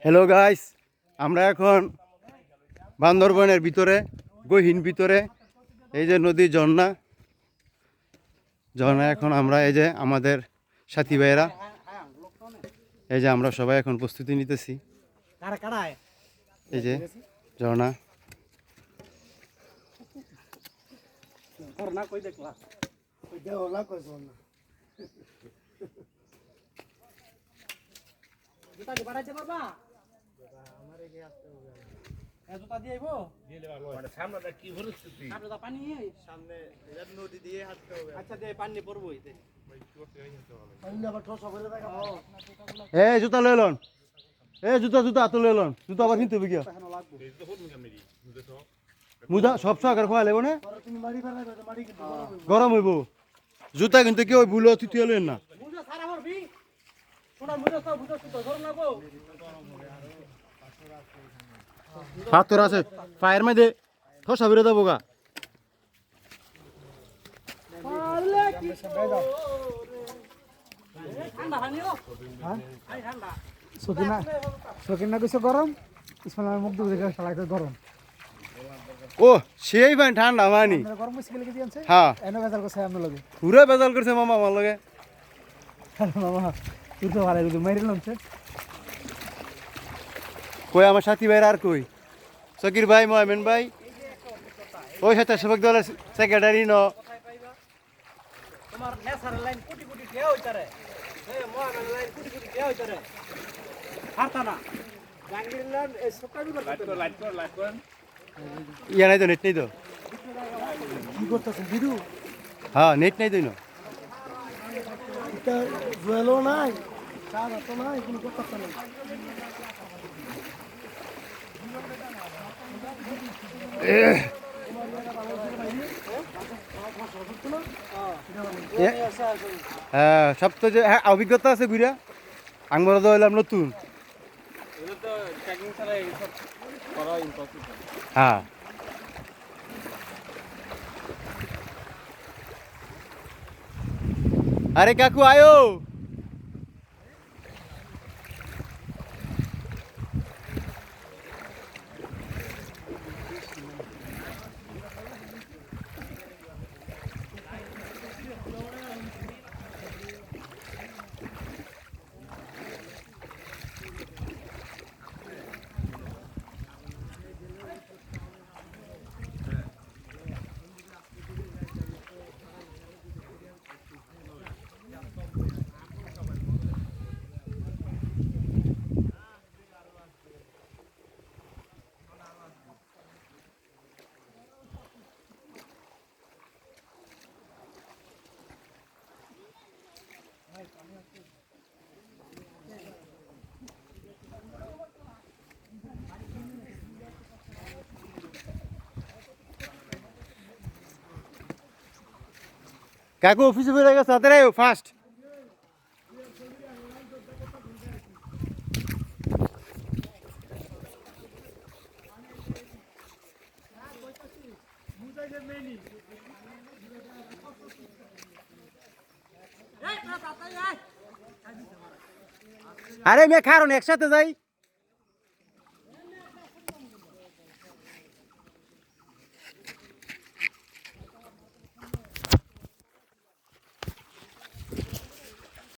Hello guys, আমরা এখন বান্দরবনের ভিতরে গহীন ভিতরে এই যে নদী ঝর্ণা এখন আমরা এই যে আমাদের সাথী ভাইয়েরা এই যে আমরা সবাই এখন প্রস্তুতি নিতেছি। এই যে ঝর্ণা জুতা লই লন, জুতা তো লই লন, জুতা আবার কিনতে হবে গিয়া মুজা সব সরকার খোয়া লাগবে না, গরম হইব জুতা কিন্তু কেউ ভুলো তৃতীয় লইন না। পাথর আছে পায়ের মধ্যে ঠসা বেরো দেবো গা। গরম মুখ গরম ও সেই ভাই ঠান্ডা মানি গরম হ্যাঁ লগে পুরো বেজাল করছে মামা আমার লগে। মামা তুই তো ভালো মারিলাম কই আমার সাথী ভাইরা আর কই সকির ভাই মোহামেন ভাই ওই স্বেচ্ছাসেবক দলের সেক্রেটারি ন ইয়া নাই তো নেট নেই তো কি করতেছ বিদু হ্যাঁ নেট নাই তো না জুয়েলও নাই সারা তো নাই কোনো করতেছ না হ্যাঁ সব তো যে হ্যাঁ অভিজ্ঞতা আছে ঘুরা আমরা তো হইলাম নতুন। হ্যাঁ আরে কাকু আয়ো কাকু অফিসে বেরো গেছে তাড়াতাড়ি আয়ো ফাস্ট। আরে মেয়ে কারণ একসাথে যাই।